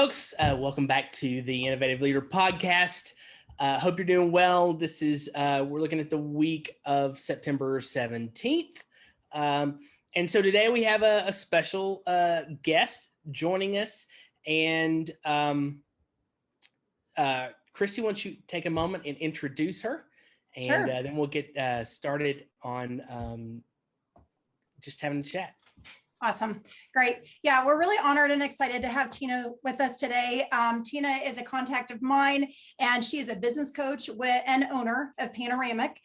folks. Welcome back to the Innovative Leader Podcast. Hope you're doing well. This is, we're looking at the week of September 17th. And so today we have a special guest joining us. And Christy, why don't you take a moment and introduce her? And Sure. Then we'll get started on just having a chat. Awesome. Great. Yeah, we're really honored and excited to have Tina with us today. Tina is a contact of mine, and she's a business coach and owner of Panoramic.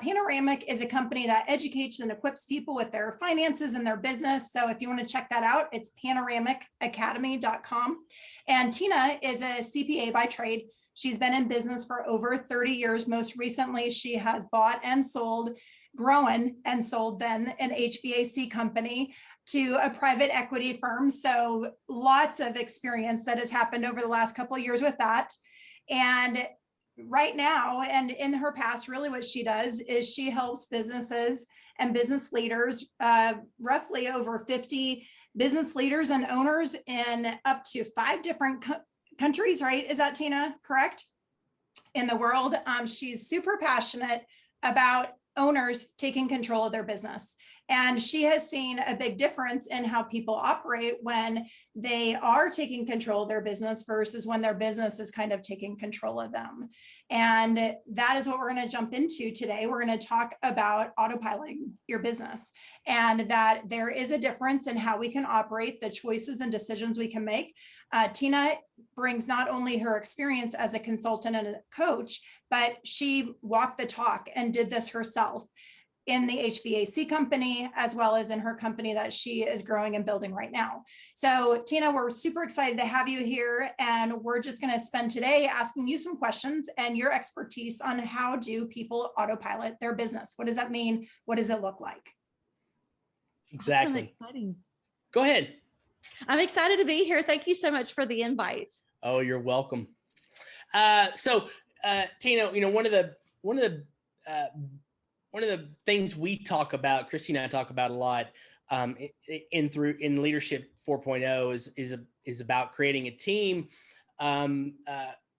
Panoramic is a company that educates and equips people with their finances and their business. So if you want to check that out, it's panoramicacademy.com. And Tina is a CPA by trade. She's been in business for over 30 years. Most recently, she has bought and sold, grown and sold then an HVAC company to a private equity firm. So lots of experience that has happened over the last couple of years with that. And right now, and in her past, really what she does is she helps businesses and business leaders, roughly over 50 business leaders and owners in up to 5 different countries, right? Is that, Tina, correct? In the world. She's super passionate about owners taking control of their business. And she has seen a big difference in how people operate when they are taking control of their business versus when their business is kind of taking control of them. And that is what we're going to jump into today. We're going to talk about autopiloting your business, and that there is a difference in how we can operate, the choices and decisions we can make. Tina brings not only her experience as a consultant and a coach, but she walked the talk and did this herself in the HVAC company, as well as in her company that she is growing and building right now. So Tina, we're super excited to have you here, and we're just going to spend today asking you some questions and your expertise on how do people autopilot their business? What does that mean? What does it look like? Exactly. Awesome, exciting. Go ahead. I'm excited to be here. Thank you so much for the invite. Oh, you're welcome. So Tina, you know, one of the things we talk about, Christy and I talk about a lot in Leadership 4.0 is about creating a team,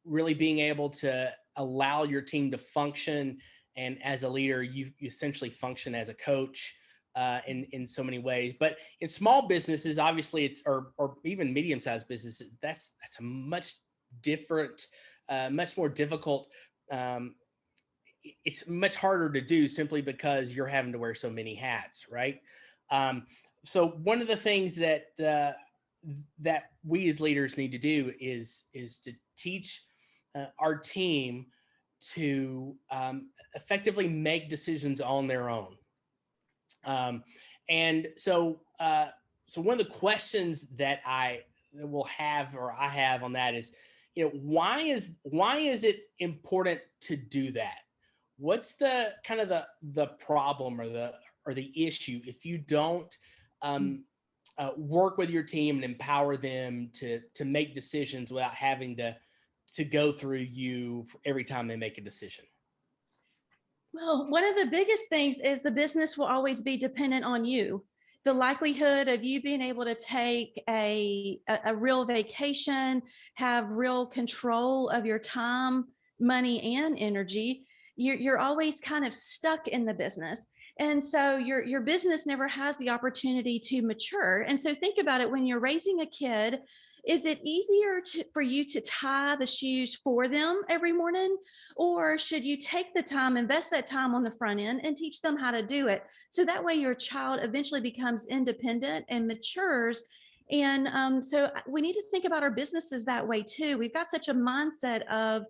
really being able to allow your team to function. And as a leader, you essentially function as a coach in so many ways. But in small businesses, obviously or even medium-sized businesses, that's a much different, much more difficult. It's much harder to do simply because you're having to wear so many hats, right? So one of the things that we as leaders need to do is to teach our team to effectively make decisions on their own. And so one of the questions that I have on that is, you know, why is it important to do that? What's the kind of the problem or the issue if you don't work with your team and empower them to make decisions without having to go through you every time they make a decision? Well, one of the biggest things is the business will always be dependent on you. The likelihood of you being able to take a real vacation, have real control of your time, money, and energy, you're always kind of stuck in the business. And so your business never has the opportunity to mature. And so think about it, when you're raising a kid, is it easier for you to tie the shoes for them every morning? Or should you take the time, invest that time on the front end and teach them how to do it? So that way your child eventually becomes independent and matures. And so we need to think about our businesses that way too. We've got such a mindset of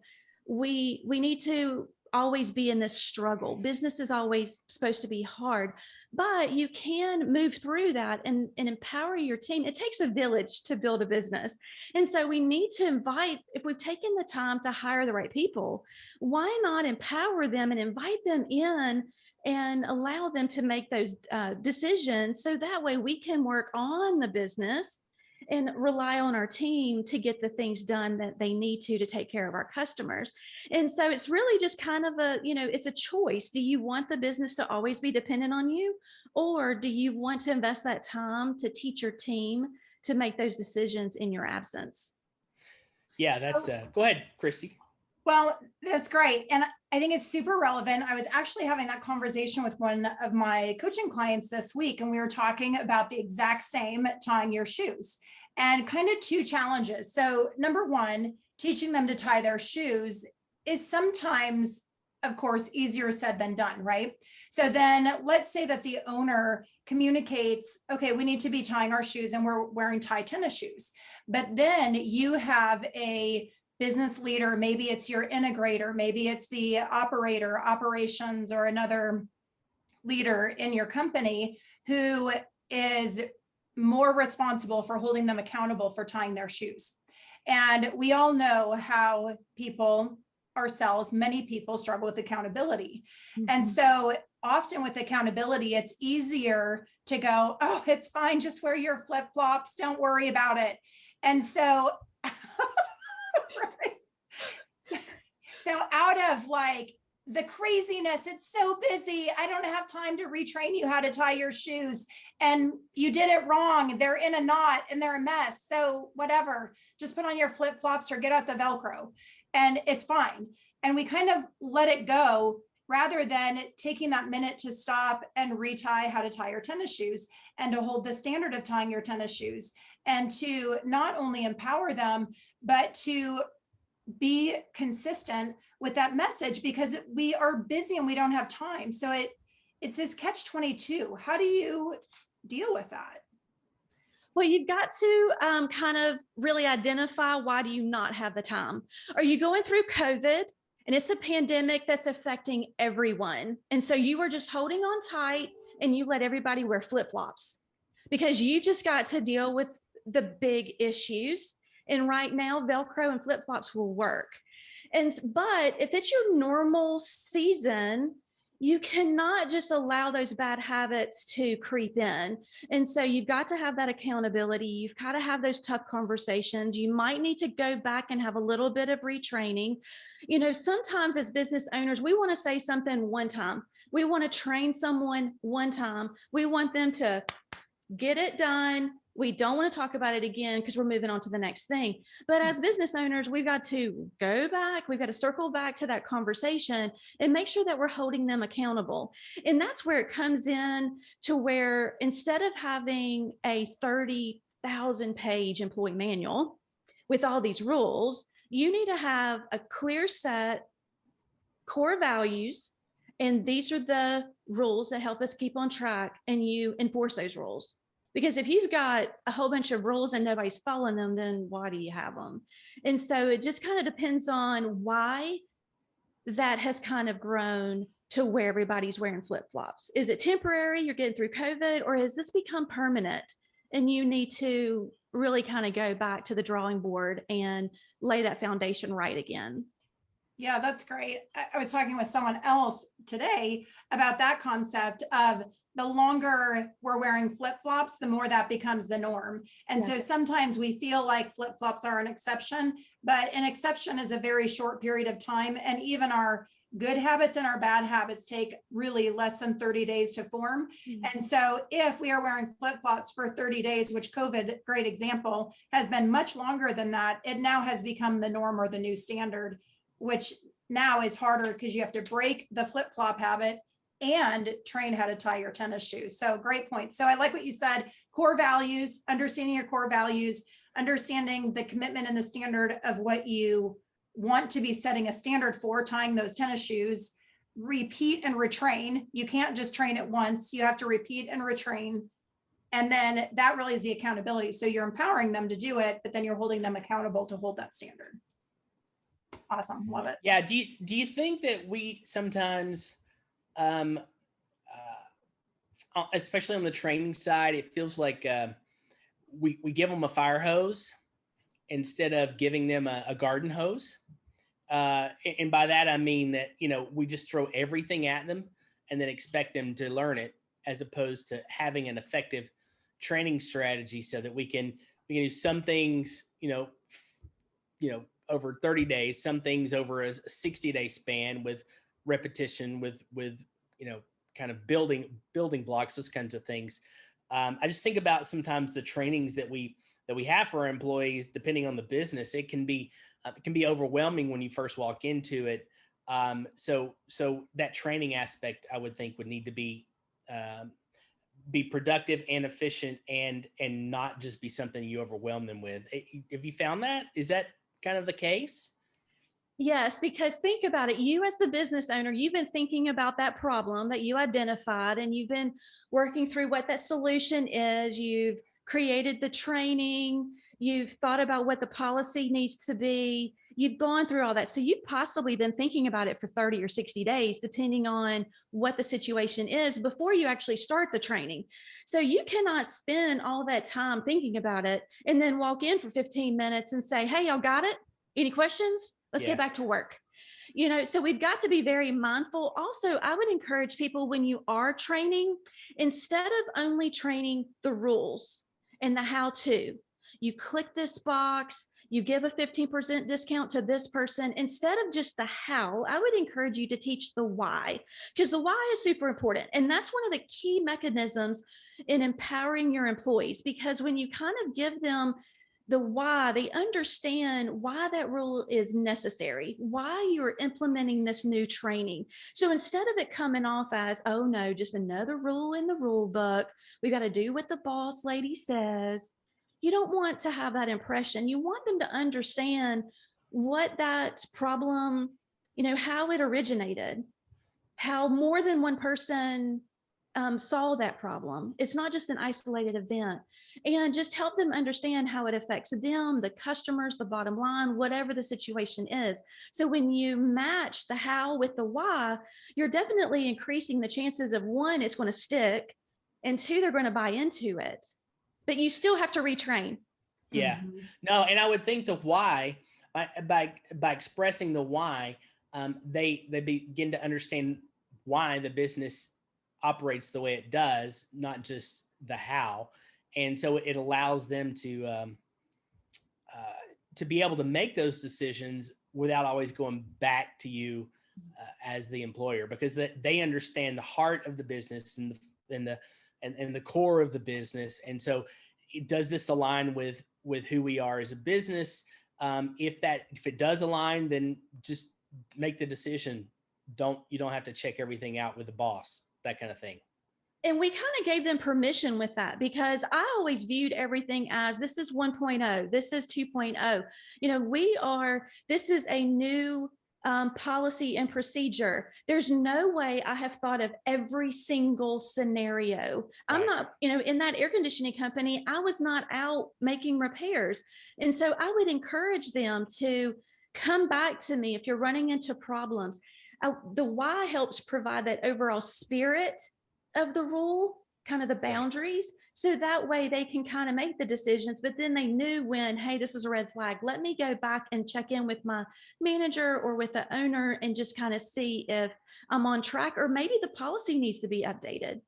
we need to always be in this struggle. Business is always supposed to be hard, but you can move through that and empower your team. It takes a village to build a business. And so we need to invite, if we've taken the time to hire the right people, why not empower them and invite them in and allow them to make those decisions, so that way we can work on the business and rely on our team to get the things done that they need to take care of our customers. And so it's really just kind of it's a choice. Do you want the business to always be dependent on you? Or do you want to invest that time to teach your team to make those decisions in your absence? Yeah, that's go ahead, Christy. Well, that's great. And I think it's super relevant. I was actually having that conversation with one of my coaching clients this week, and we were talking about the exact same tying your shoes and kind of two challenges. So number one, teaching them to tie their shoes is sometimes, of course, easier said than done, right? So then let's say that the owner communicates, okay, we need to be tying our shoes and we're wearing tie tennis shoes. But then you have a business leader, maybe it's your integrator, maybe it's the operator, operations, or another leader in your company who is more responsible for holding them accountable for tying their shoes. And we all know how people, ourselves, many people struggle with accountability. Mm-hmm. And so often with accountability, it's easier to go, oh, it's fine, just wear your flip-flops, don't worry about it. And so so out of like the craziness, it's so busy, I don't have time to retrain you how to tie your shoes, and you did it wrong, they're in a knot and they're a mess, so whatever, just put on your flip-flops or get out the Velcro and it's fine. And we kind of let it go rather than taking that minute to stop and retie how to tie your tennis shoes and to hold the standard of tying your tennis shoes, and to not only empower them, but to be consistent with that message, because we are busy and we don't have time. So it's this catch-22. How do you deal with that? Well, you've got to kind of really identify, why do you not have the time? Are you going through COVID and it's a pandemic that's affecting everyone? And so you are just holding on tight and you let everybody wear flip-flops because you just got to deal with the big issues. And right now, Velcro and flip-flops will work. But if it's your normal season, you cannot just allow those bad habits to creep in. And so you've got to have that accountability. You've got to have those tough conversations. You might need to go back and have a little bit of retraining. You know, sometimes as business owners, we want to say something one time. We want to train someone one time. We want them to get it done. We don't want to talk about it again because we're moving on to the next thing. But as business owners, we've got to go back. We've got to circle back to that conversation and make sure that we're holding them accountable. And that's where it comes in to where instead of having a 30,000 page employee manual with all these rules, you need to have a clear set core values. And these are the rules that help us keep on track, and you enforce those rules. Because if you've got a whole bunch of rules and nobody's following them, then why do you have them? And so it just kind of depends on why that has kind of grown to where everybody's wearing flip-flops. Is it temporary, you're getting through COVID, or has this become permanent? And you need to really kind of go back to the drawing board and lay that foundation right again. Yeah, that's great. I was talking with someone else today about that concept of the longer we're wearing flip-flops, the more that becomes the norm. And so sometimes we feel like flip-flops are an exception, but an exception is a very short period of time. And even our good habits and our bad habits take really less than 30 days to form. Mm-hmm. And so if we are wearing flip-flops for 30 days, which COVID, great example, has been much longer than that, it now has become the norm or the new standard, which now is harder because you have to break the flip-flop habit and train how to tie your tennis shoes. So great point. So I like what you said, core values, understanding your core values, understanding the commitment and the standard of what you want to be setting a standard for, tying those tennis shoes, repeat and retrain. You can't just train it once, you have to repeat and retrain. And then that really is the accountability. So you're empowering them to do it, but then you're holding them accountable to hold that standard. Awesome, love it. Yeah, do you think that we sometimes, especially on the training side, it feels like we give them a fire hose instead of giving them a garden hose. And by that, I mean that, you know, we just throw everything at them and then expect them to learn it, as opposed to having an effective training strategy so that we can do some things, you know, over 30 days, some things over a 60-day span with repetition, with, you know, kind of building blocks, those kinds of things. I just think about sometimes the trainings that we that we have for our employees, depending on the business, it can be overwhelming when you first walk into it. So that training aspect, I would think, would need to be productive and efficient, and not just be something you overwhelm them with. Have you found that? Is that kind of the case? Yes, because think about it. You as the business owner, you've been thinking about that problem that you identified, and you've been working through what that solution is. You've created the training. You've thought about what the policy needs to be. You've gone through all that. So you've possibly been thinking about it for 30 or 60 days, depending on what the situation is, before you actually start the training. So you cannot spend all that time thinking about it and then walk in for 15 minutes and say, hey, y'all got it? Any questions? Let's get back to work. So we've got to be very mindful. Also, I would encourage people, when you are training, instead of only training the rules and the how-to, you click this box, you give a 15% discount to this person. Instead of just the how, I would encourage you to teach the why, because the why is super important. And that's one of the key mechanisms in empowering your employees, because when you kind of give them the why, they understand why that rule is necessary, why you're implementing this new training. So instead of it coming off as, oh no, just another rule in the rule book, we got to do what the boss lady says. You don't want to have that impression. You want them to understand what that problem, how it originated, how more than one person saw that problem. It's not just an isolated event, and just help them understand how it affects them, the customers, the bottom line, whatever the situation is. So when you match the how with the why, you're definitely increasing the chances of, one, it's going to stick, and two, they're going to buy into it. But you still have to retrain. Yeah, no, and I would think the why, by expressing the why, they begin to understand why the business operates the way it does, not just the how. And so it allows them to be able to make those decisions without always going back to you as the employer, because they understand the heart of the business and the core of the business. And so, does this align with who we are as a business? If it does align, then just make the decision. You don't have to check everything out with the boss, that kind of thing. And we kind of gave them permission with that, because I always viewed everything as, this is 1.0, this is 2.0. This is a new policy and procedure. There's no way I have thought of every single scenario. Right. I'm not, in that air conditioning company, I was not out making repairs. And so I would encourage them to come back to me if you're running into problems. The why helps provide that overall spirit of the rule, kind of the boundaries. So that way they can kind of make the decisions, but then they knew when, hey, this is a red flag. Let me go back and check in with my manager or with the owner and just kind of see if I'm on track, or maybe the policy needs to be updated.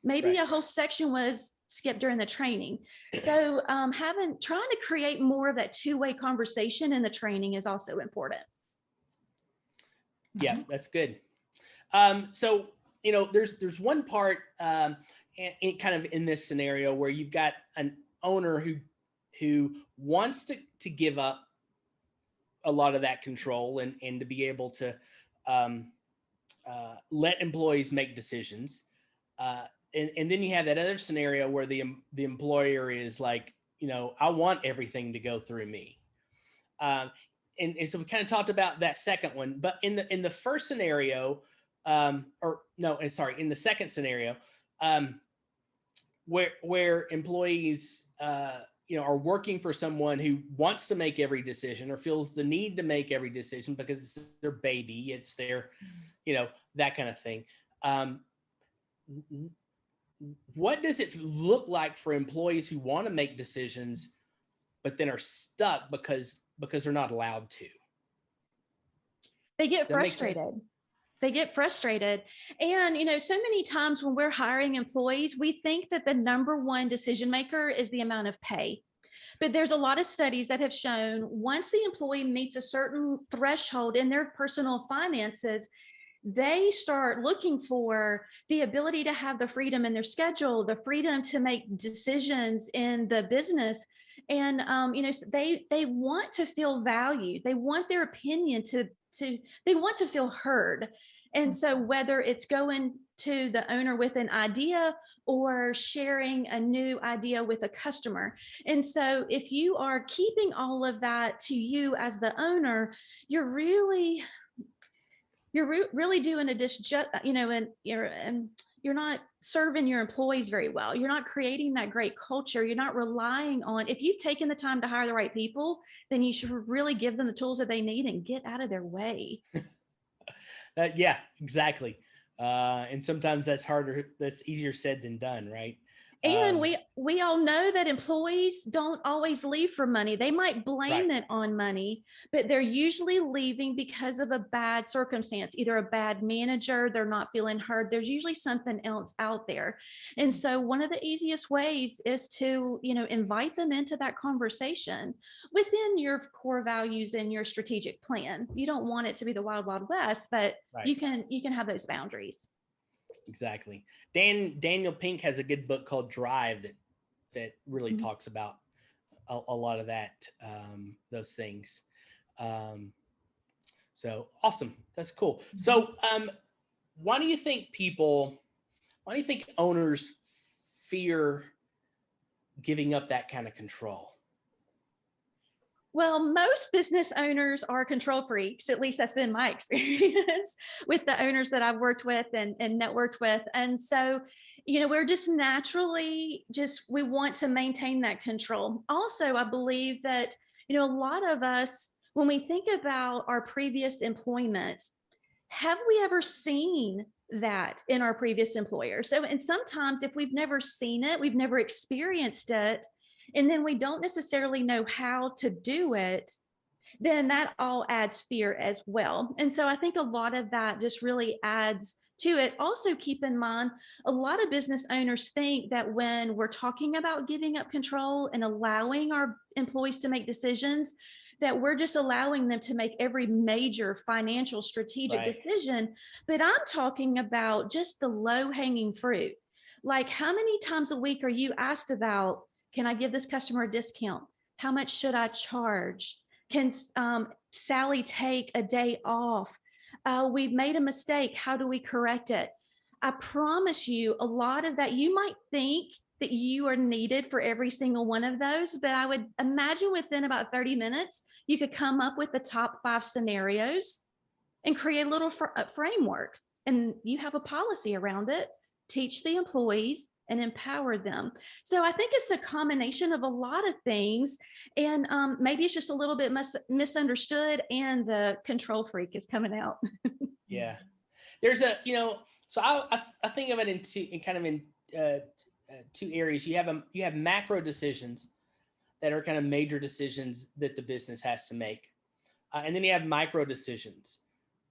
Maybe a whole section was skipped during the training. So trying to create more of that two-way conversation in the training is also important. Yeah, that's good. So, there's one part kind of in this scenario where you've got an owner who wants to give up a lot of that control and to be able to let employees make decisions. And then you have that other scenario where the employer is like, I want everything to go through me. And so we kind of talked about that second one, but in the first scenario, in the second scenario, where employees, are working for someone who wants to make every decision or feels the need to make every decision because it's their baby, it's their, that kind of thing. What does it look like for employees who want to make decisions, but then are stuck because they're not allowed to? They get frustrated. They get frustrated. And, so many times when we're hiring employees, we think that the number one decision maker is the amount of pay. But there's a lot of studies that have shown once the employee meets a certain threshold in their personal finances, they start looking for the ability to have the freedom in their schedule, the freedom to make decisions in the business. And, they want to feel valued. They want their opinion they want to feel heard. And so whether it's going to the owner with an idea or sharing a new idea with a customer. And so if you are keeping all of that to you as the owner, you're really doing a and you're not serving your employees very well. You're not creating that great culture. You're not relying on, if you've taken the time to hire the right people, then you should really give them the tools that they need and get out of their way. Yeah, exactly. And sometimes that's easier said than done, right? And we all know that employees don't always leave for money. They might blame it on money, but they're usually leaving because of a bad circumstance, either a bad manager, they're not feeling heard. There's usually something else out there. And so one of the easiest ways is to, invite them into that conversation within your core values and your strategic plan. You don't want it to be the wild, wild west, but you can have those boundaries. Exactly. Daniel Pink has a good book called Drive that really talks about a lot of that, those things. So awesome. That's cool. So why do you think owners fear giving up that kind of control? Well, most business owners are control freaks. At least that's been my experience with the owners that I've worked with and networked with. And so, we're just naturally we want to maintain that control. Also, I believe that, a lot of us, when we think about our previous employment, have we ever seen that in our previous employer? So, and sometimes if we've never seen it, we've never experienced it, and then we don't necessarily know how to do it, then that all adds fear as well. And so I think a lot of that just really adds to it. Also, keep in mind, a lot of business owners think that when we're talking about giving up control and allowing our employees to make decisions, that we're just allowing them to make every major financial strategic decision. But I'm talking about just the low-hanging fruit. Like, how many times a week are you asked about, can I give this customer a discount? How much should I charge? Can Sally take a day off? We've made a mistake. How do we correct it? I promise you, a lot of that, you might think that you are needed for every single one of those, but I would imagine within about 30 minutes, you could come up with the top 5 scenarios and create a little framework. And you have a policy around it, teach the employees, and empower them. So I think it's a combination of a lot of things, and maybe it's just a little bit misunderstood, and the control freak is coming out. Yeah, there's so I think of it in two areas. You have macro decisions that are kind of major decisions that the business has to make, and then you have micro decisions,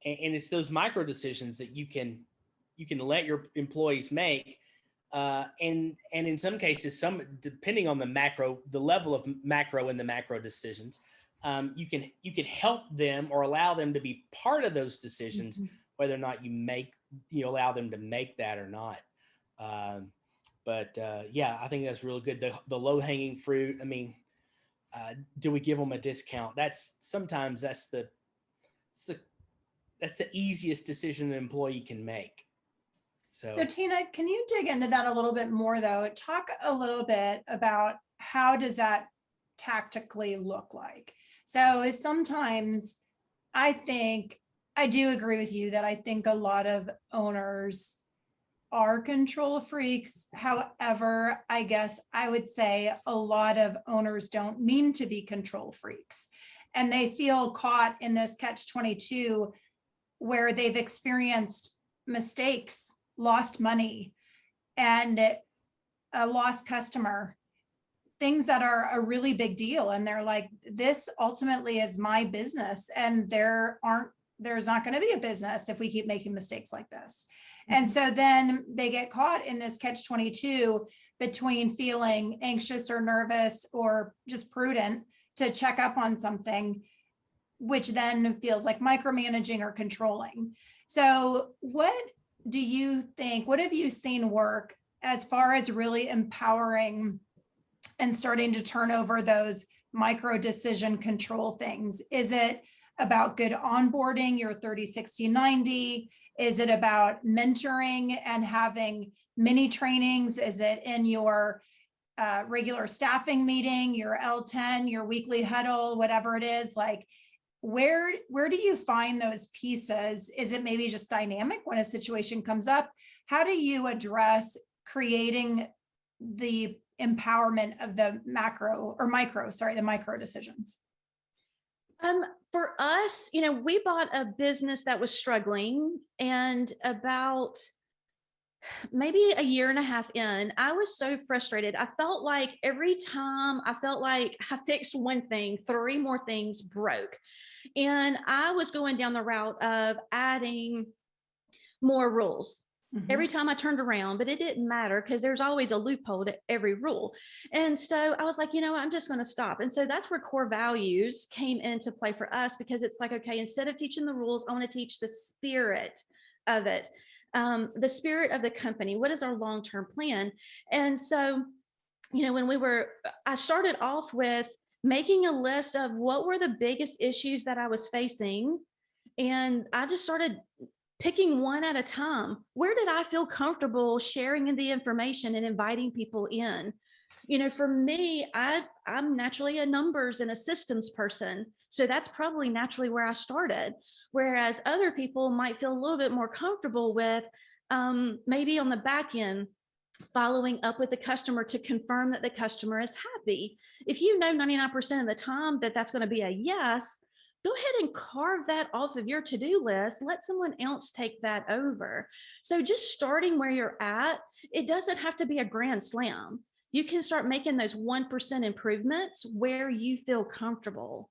and it's those micro decisions that you can let your employees make. And in some cases, depending on the level of macro and the macro decisions, you can help them or allow them to be part of those decisions, whether or not you allow them to make that or not. But yeah, I think that's real good. The low hanging fruit. I mean, do we give them a discount? That's the easiest decision an employee can make. So Tina, can you dig into that a little bit more though? Talk a little bit about how does that tactically look like? So sometimes I do agree with you that I think a lot of owners are control freaks. However, I guess I would say a lot of owners don't mean to be control freaks, and they feel caught in this catch-22 where they've experienced mistakes, lost money, and a lost customer, things that are a really big deal. And they're like, this ultimately is my business, and there's not going to be a business if we keep making mistakes like this. And so then they get caught in this catch-22 between feeling anxious or nervous or just prudent to check up on something, which then feels like micromanaging or controlling. So what do you think, what have you seen work as far as really empowering and starting to turn over those micro decision control things? Is it about good onboarding, your 30, 60, 90? Is it about mentoring and having mini trainings? Is it in your regular staffing meeting, your L10, your weekly huddle, whatever it is? Like, where do you find those pieces? Is it maybe just dynamic when a situation comes up? How do you address creating the empowerment of the the micro decisions? For us, we bought a business that was struggling, and about maybe a year and a half in, I was so frustrated. I felt like every time I felt like I fixed one thing, three more things broke. And I was going down the route of adding more rules every time I turned around, but it didn't matter because there's always a loophole to every rule. And so I was like, I'm just going to stop. And so that's where core values came into play for us, because it's like, okay, instead of teaching the rules, I want to teach the spirit of it, the spirit of the company. What is our long-term plan? And so, I started off with making a list of what were the biggest issues that I was facing. And I just started picking one at a time. Where did I feel comfortable sharing the information and inviting people in? For me, I'm naturally a numbers and a systems person. So that's probably naturally where I started. Whereas other people might feel a little bit more comfortable with maybe on the back end, following up with the customer to confirm that the customer is happy. If 99% of the time that that's going to be a yes, go ahead and carve that off of your to-do list. Let someone else take that over. So just starting where you're at, it doesn't have to be a grand slam. You can start making those 1% improvements where you feel comfortable,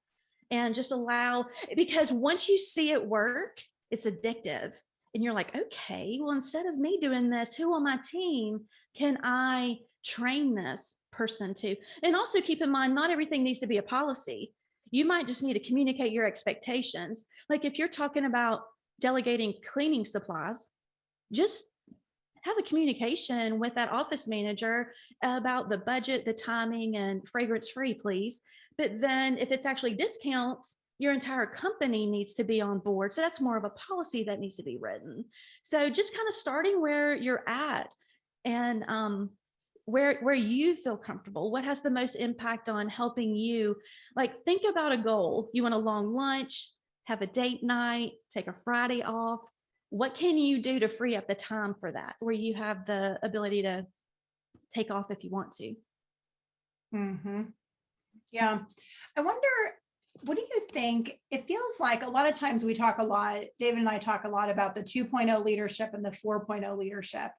and just allow, because once you see it work, it's addictive. And you're like, okay, well, instead of me doing this, who on my team can I train this person to? And also keep in mind, not everything needs to be a policy. You might just need to communicate your expectations. Like if you're talking about delegating cleaning supplies, just have a communication with that office manager about the budget, the timing, and fragrance free, please. But then if it's actually discounts, your entire company needs to be on board. So that's more of a policy that needs to be written. So just kind of starting where you're at, and where you feel comfortable. What has the most impact on helping you? Like, think about a goal. You want a long lunch, have a date night, take a Friday off. What can you do to free up the time for that, where you have the ability to take off if you want to? Yeah. I wonder, what do you think? It feels like a lot of times we talk a lot, David and I talk a lot about the 2.0 leadership and the 4.0 leadership.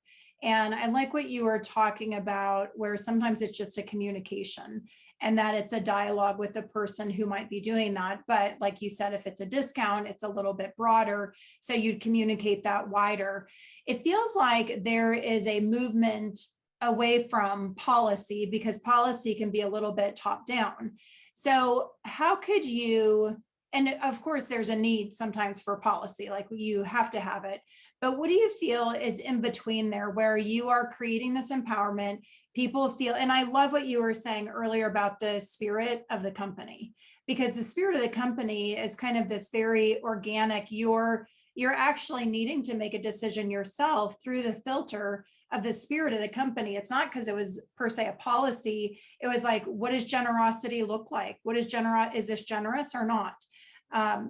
And I like what you were talking about, where sometimes it's just a communication and that it's a dialogue with the person who might be doing that. But like you said, if it's a discount, it's a little bit broader. So you'd communicate that wider. It feels like there is a movement away from policy, because policy can be a little bit top down. So how could you, and of course there's a need sometimes for policy, like you have to have it, but what do you feel is in between there, where you are creating this empowerment, people feel, and I love what you were saying earlier about the spirit of the company, because the spirit of the company is kind of this very organic, you're actually needing to make a decision yourself through the filter of the spirit of the company. It's not because it was per se a policy. It was like, what does generosity look like? Is this generous or not?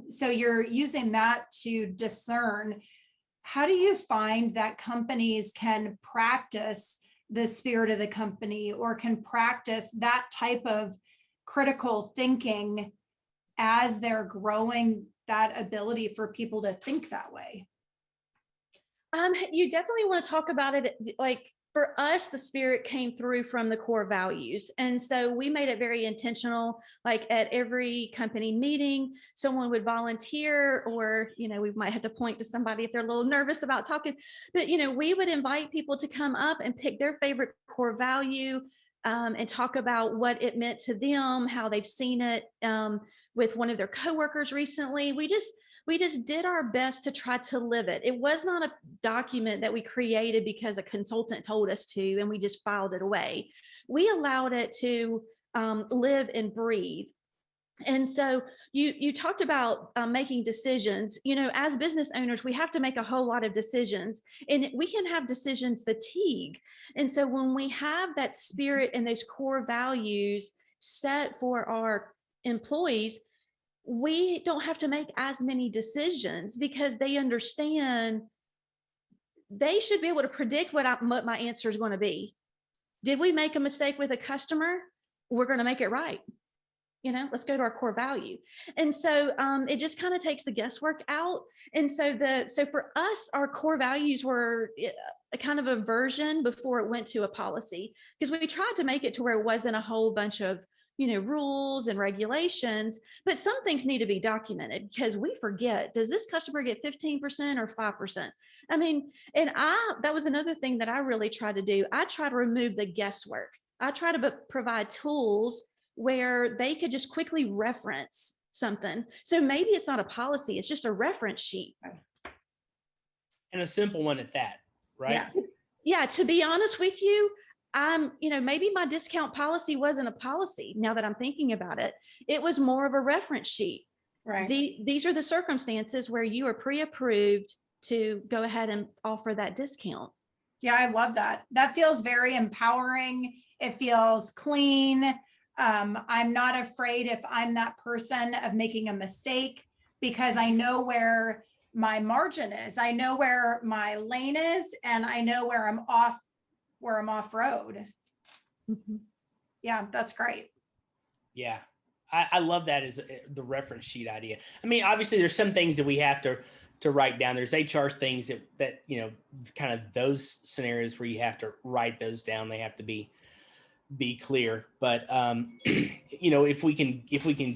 So you're using that to discern. How do you find that companies can practice the spirit of the company, or can practice that type of critical thinking as they're growing that ability for people to think that way? You definitely want to talk about it. Like for us, the spirit came through from the core values. And so we made it very intentional. Like at every company meeting, someone would volunteer, or, we might have to point to somebody if they're a little nervous about talking, but, we would invite people to come up and pick their favorite core value, and talk about what it meant to them, how they've seen it with one of their coworkers recently. We just We just did our best to try to live it. It was not a document that we created because a consultant told us to, and we just filed it away. We allowed it to live and breathe. And so you talked about making decisions. As business owners, we have to make a whole lot of decisions, and we can have decision fatigue. And so when we have that spirit and those core values set for our employees, we don't have to make as many decisions because they understand they should be able to predict what my answer is going to be. Did we make a mistake with a customer? We're going to make it right. Let's go to our core value. And so it just kind of takes the guesswork out. And so for us, our core values were a kind of a version before it went to a policy, because we tried to make it to where it wasn't a whole bunch of rules and regulations, but some things need to be documented because we forget, does this customer get 15% or 5%? I mean, and that was another thing that I really try to do. I try to remove the guesswork. I try to provide tools where they could just quickly reference something. So maybe it's not a policy, it's just a reference sheet. And a simple one at that, right? Yeah, to be honest with you, maybe my discount policy wasn't a policy now that I'm thinking about it. It was more of a reference sheet. Right. These are the circumstances where you are pre-approved to go ahead and offer that discount. Yeah, I love that. That feels very empowering. It feels clean. I'm not afraid if I'm that person of making a mistake because I know where my margin is. I know where my lane is, and I know where I'm off road. Mm-hmm. Yeah, that's great. Yeah. I love that as the reference sheet idea. I mean, obviously there's some things that we have to write down. There's HR things that kind of those scenarios where you have to write those down. They have to be clear, but if we can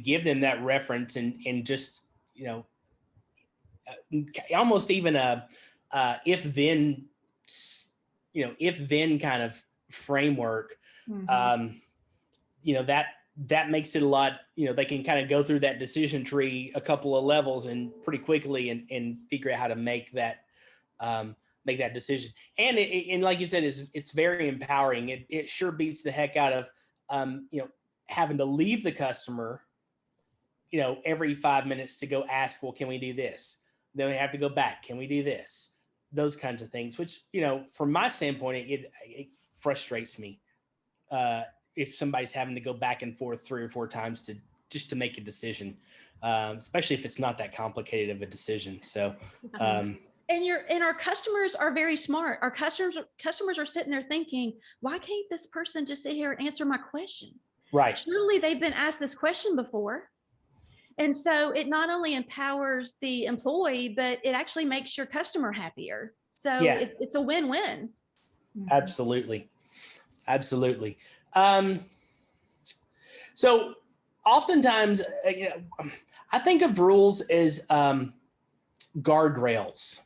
give them that reference and just almost even a if then kind of framework, Mm-hmm. that makes it a lot, they can kind of go through that decision tree a couple of levels and pretty quickly and figure out how to make that decision. And like you said, it's very empowering. It sure beats the heck out of, having to leave the customer, every 5 minutes to go ask, well, can we do this? Then we have to go back. Can we do this? Those kinds of things, which, from my standpoint, it frustrates me. If somebody's having to go back and forth 3 or 4 times to make a decision, especially if it's not that complicated of a decision. So, and our customers are very smart. Our customers are sitting there thinking, why can't this person just sit here and answer my question? Right. Surely they've been asked this question before. And so it not only empowers the employee, but it actually makes your customer happier. So Yeah. It's a win-win. Absolutely. Absolutely. So oftentimes, I think of rules as guardrails.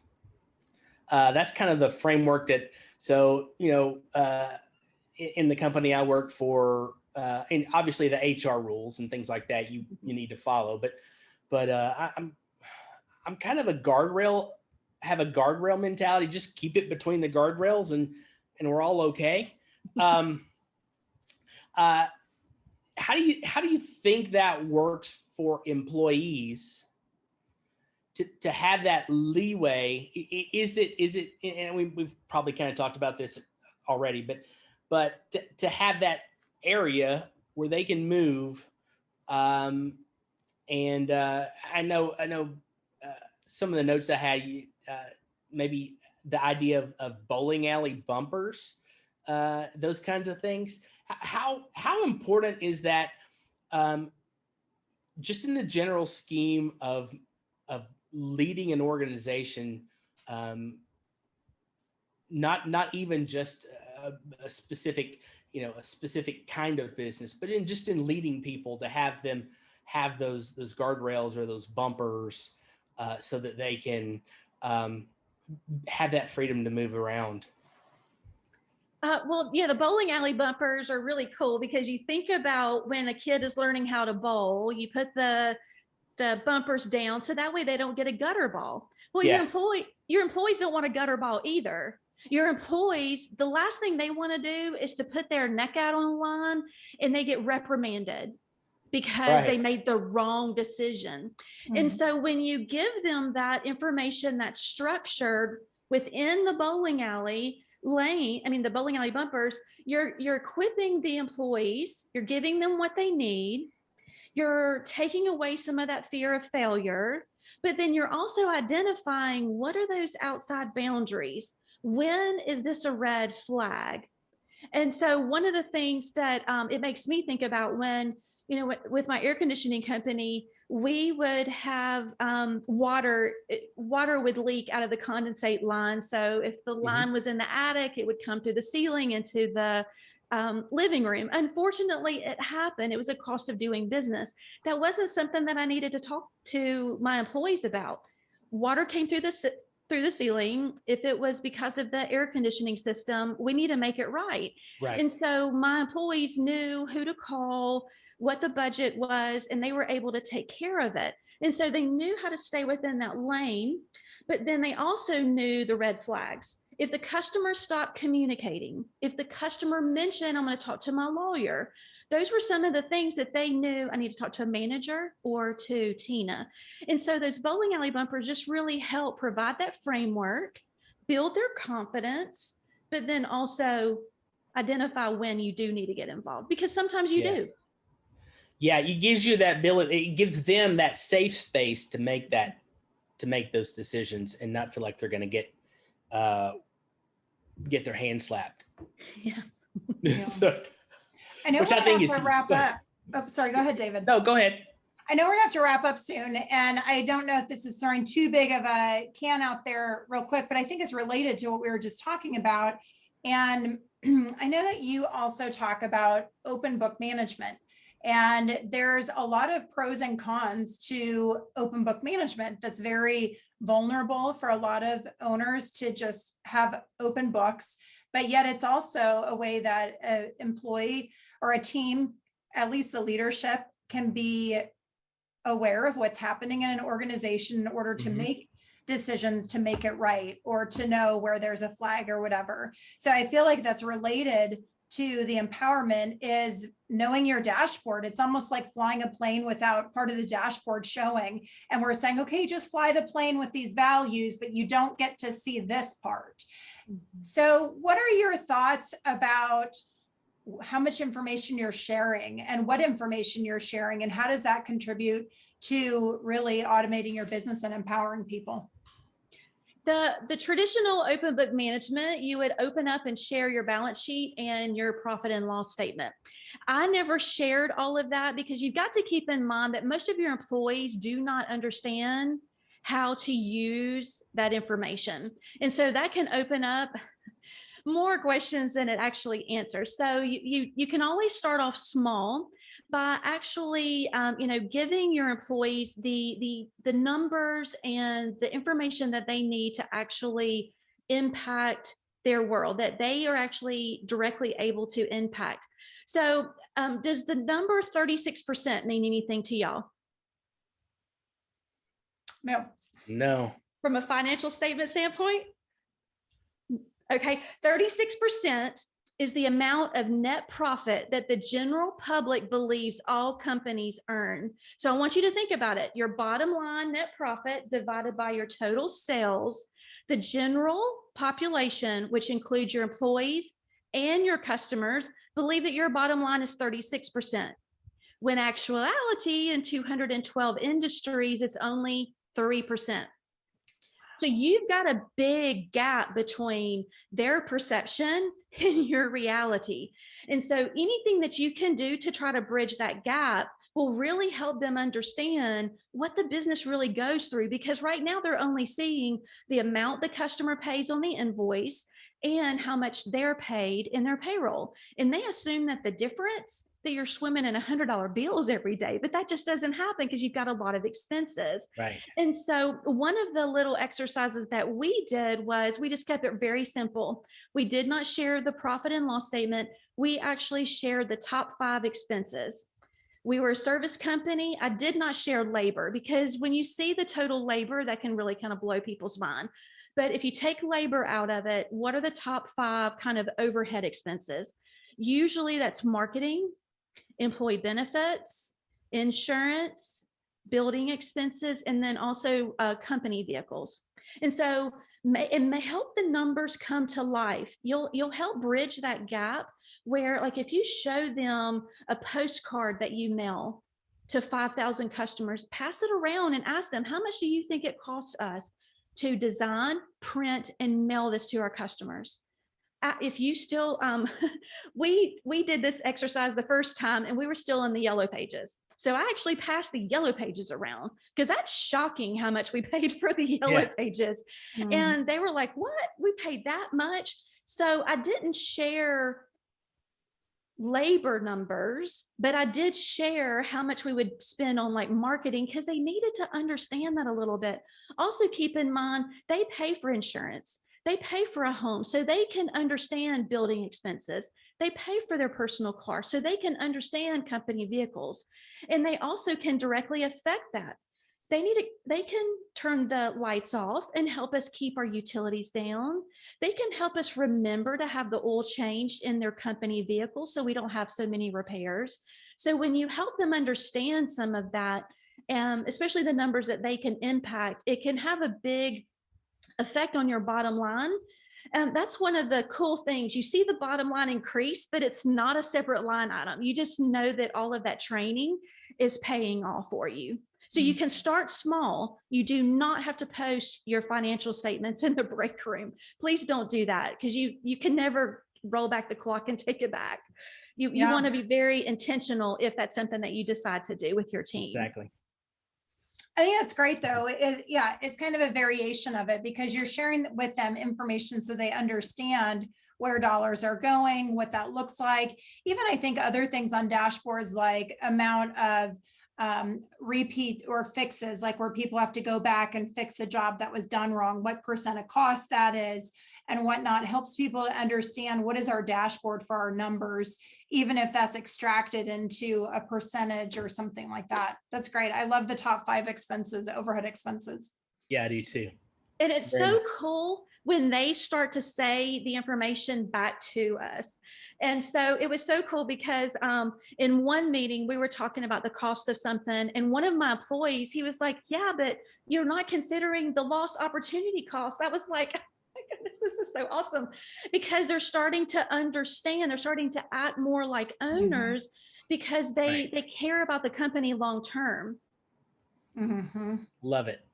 That's kind of the framework that, in the company I work for, and obviously the HR rules and things like that you need to follow, but I'm kind of have a guardrail mentality. Just keep it between the guardrails and we're all okay. How do you think that works for employees to have that leeway? Is it, and we've probably kind of talked about this already, but to have that area where they can move, and I know some of the notes I had, maybe the idea of bowling alley bumpers, those kinds of things. How important is that, just in the general scheme of leading an organization, not even just a specific kind of business, but in leading people, to have them have those guardrails or those bumpers, so that they can have that freedom to move around. Well, yeah, the bowling alley bumpers are really cool because you think about when a kid is learning how to bowl, you put the the bumpers down so that way they don't get a gutter ball. Well, Yeah. your employees don't want a gutter ball either. Your employees, the last thing they want to do is to put their neck out on the line and they get reprimanded because they made the wrong decision. And so when you give them that information that's structured within the bowling alley lane, I mean, the bowling alley bumpers, you're equipping the employees, you're giving them what they need, you're taking away some of that fear of failure, but then you're also identifying what are those outside boundaries? When is this a red flag? And so one of the things that it makes me think about when, you know, with my air conditioning company, we would have water would leak out of the condensate line. So if the line was in the attic, it would come through the ceiling into the living room. Unfortunately, it happened. It was a cost of doing business. That wasn't something that I needed to talk to my employees about. Water came through the ceiling. If it was because of the air conditioning system, we need to make it right. And so my employees knew who to call, what the budget was, and they were able to take care of it. And so they knew how to stay within that lane, but then they also knew the red flags. If the customer stopped communicating, if the customer mentioned, I'm going to talk to my lawyer, those were some of the things that they knew I need to talk to a manager or to Tina. And so those bowling alley bumpers just really help provide that framework, build their confidence, but then also identify when you do need to get involved, because sometimes you do. Yeah, it gives you that ability. It gives them that safe space to make those decisions and not feel like they're going to get their hand slapped. Yeah. So, I know which I think is to wrap up. Oh, sorry. Go ahead, David. No, go ahead. I know we're gonna have to wrap up soon, and I don't know if this is throwing too big of a can out there real quick, but I think it's related to what we were just talking about. And I know that you also talk about open book management. And there's a lot of pros and cons to open book management that's very vulnerable for a lot of owners to just have open books. But yet it's also a way that an employee or a team, at least the leadership, can be aware of what's happening in an organization in order to make decisions to make it right, or to know where there's a flag or whatever. So I feel like that's related to the empowerment, is knowing your dashboard. It's almost like flying a plane without part of the dashboard showing. And we're saying, okay, just fly the plane with these values, but you don't get to see this part. So what are your thoughts about how much information you're sharing and what information you're sharing, and how does that contribute to really automating your business and empowering people? The traditional open book management, you would open up and share your balance sheet and your profit and loss statement. I never shared all of that because you've got to keep in mind that most of your employees do not understand how to use that information. And so that can open up more questions than it actually answers. So you can always start off small by actually, giving your employees the numbers and the information that they need to actually impact their world, that they are actually directly able to impact. So does the number 36% mean anything to y'all? No. From a financial statement standpoint? Okay, 36% is the amount of net profit that the general public believes all companies earn. So I want you to think about it. Your bottom line net profit divided by your total sales. The general population, which includes your employees and your customers, believe that your bottom line is 36%. When actuality in 212 industries, it's only 3%. So you've got a big gap between their perception and your reality. And so anything that you can do to try to bridge that gap will really help them understand what the business really goes through, because right now they're only seeing the amount the customer pays on the invoice and how much they're paid in their payroll. And they assume that the difference, that you're swimming in $100 bills every day, but that just doesn't happen because you've got a lot of expenses. Right. And so one of the little exercises that we did was we just kept it very simple. We did not share the profit and loss statement. We actually shared the top 5 expenses. We were a service company. I did not share labor because when you see the total labor, that can really kind of blow people's mind. But if you take labor out of it, what are the top 5 kind of overhead expenses? Usually that's marketing, employee benefits, insurance, building expenses, and then also company vehicles. And so it may help the numbers come to life. You'll help bridge that gap where, like, if you show them a postcard that you mail to 5,000 customers, pass it around and ask them, how much do you think it costs us to design, print, and mail this to our customers? If you still, we did this exercise the first time and we were still in the yellow pages. So I actually passed the yellow pages around because that's shocking how much we paid for the yellow pages. And they were like, what? We paid that much? So I didn't share labor numbers, but I did share how much we would spend on like marketing because they needed to understand that a little bit. Also keep in mind, they pay for insurance. They pay for a home so they can understand building expenses. They pay for their personal car so they can understand company vehicles. And they also can directly affect that. They can turn the lights off and help us keep our utilities down. They can help us remember to have the oil changed in their company vehicle so we don't have so many repairs. So when you help them understand some of that, especially the numbers that they can impact, it can have a big effect on your bottom line. And that's one of the cool things. You see the bottom line increase, but it's not a separate line item. You just know that all of that training is paying off for you. So you can start small. You do not have to post your financial statements in the break room. Please don't do that because you can never roll back the clock and take it back. You want to be very intentional if that's something that you decide to do with your team. Exactly. I think that's great though. It's kind of a variation of it because you're sharing with them information so they understand where dollars are going, what that looks like. Even I think other things on dashboards like amount of repeat or fixes, like where people have to go back and fix a job that was done wrong, what percent of cost that is and whatnot, helps people to understand what is our dashboard for our numbers, even if that's extracted into a percentage or something like that. That's great. I love the top 5 expenses, overhead expenses. Yeah, I do too. And it's so cool when they start to say the information back to us. And so it was so cool because in one meeting, we were talking about the cost of something. And one of my employees, he was like, yeah, but you're not considering the lost opportunity cost. I was like, oh my goodness, this is so awesome. Because they're starting to understand, they're starting to act more like owners because they care about the company long-term. Love it.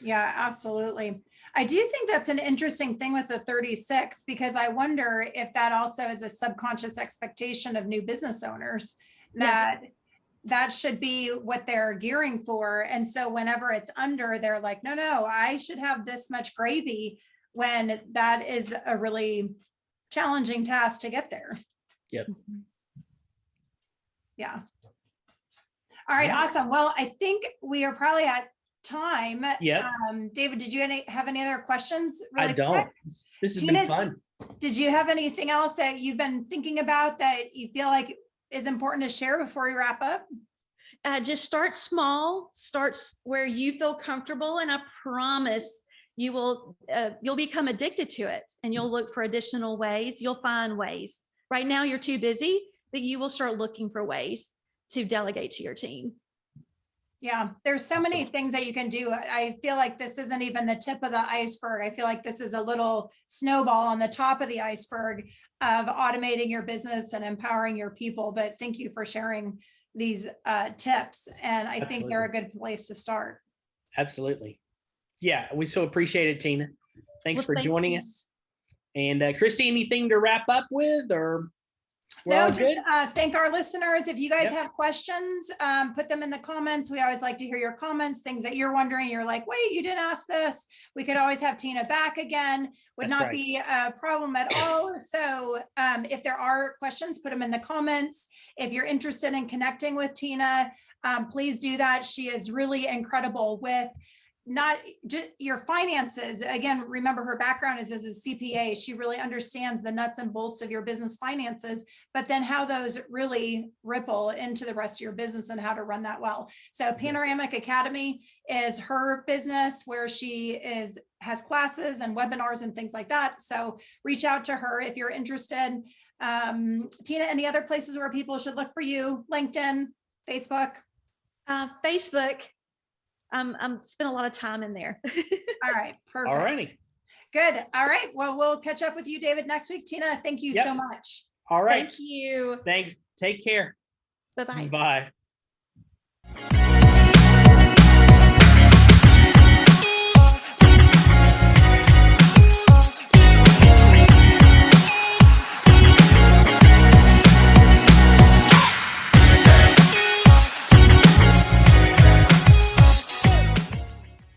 Yeah, absolutely. I do think that's an interesting thing with the 36, because I wonder if that also is a subconscious expectation of new business owners that that should be what they're gearing for. And so whenever it's under, they're like, no, I should have this much gravy, when that is a really challenging task to get there. Yep. Yeah. All right. Awesome. Well, I think we are probably at time. Yeah. David, did you have any other questions? Really I don't. Quick? This has been fun. Did you have anything else that you've been thinking about that you feel like is important to share before we wrap up? Just start small, start where you feel comfortable, and I promise you will you'll become addicted to it, and you'll look for additional ways. You'll find ways. Right now you're too busy, but you will start looking for ways to delegate to your team. Yeah, there's so many things that you can do. I feel like this isn't even the tip of the iceberg. I feel like this is a little snowball on the top of the iceberg of automating your business and empowering your people. But thank you for sharing these tips. And I think they're a good place to start. Absolutely. Yeah, we so appreciate it, Tina. Thanks for joining us. And Christy, anything to wrap up with, or? No, just thank our listeners. If you guys have questions, put them in the comments. We always like to hear your comments, things that you're wondering. You're like, wait, you didn't ask this. We could always have Tina back again. Would not be a problem at all. So if there are questions, put them in the comments. If you're interested in connecting with Tina, please do that. She is really incredible with not just your finances. Again, remember her background is as a CPA. She really understands the nuts and bolts of your business finances, but then how those really ripple into the rest of your business and how to run that well. So Panoramic Academy is her business where she has classes and webinars and things like that. So reach out to her if you're interested. Tina, any other places where people should look for you? LinkedIn, Facebook? Facebook. I'm spent a lot of time in there. All right, perfect. All righty. Good. All right. Well, we'll catch up with you, David, next week. Tina, thank you so much. All right. Thank you. Thanks. Take care. Bye-bye. Bye.